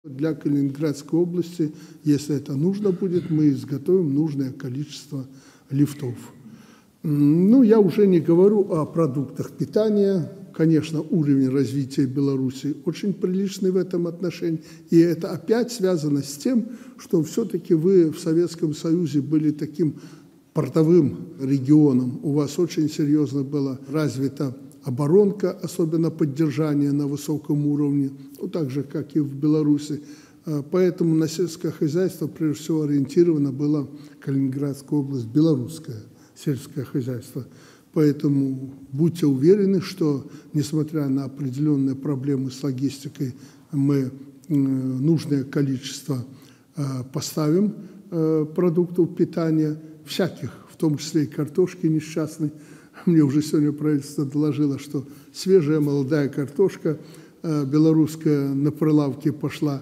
Для Калининградской области, если это нужно будет, мы изготовим нужное количество лифтов. Ну, я уже не говорю о продуктах питания. Конечно, уровень развития Беларуси очень приличный в этом отношении. И это опять связано с тем, что все-таки вы в Советском Союзе были таким портовым регионом. У вас очень серьезно была развита оборонка, особенно поддержание на высоком уровне, так же, как и в Беларуси. Поэтому на сельское хозяйство, прежде всего, ориентирована была Калининградская область, белорусское сельское хозяйство. Поэтому будьте уверены, что, несмотря на определенные проблемы с логистикой, мы нужное количество поставим продуктов питания, всяких, в том числе и картошки несчастной. Мне уже сегодня правительство доложило, что свежая молодая картошка белорусская на прилавке пошла.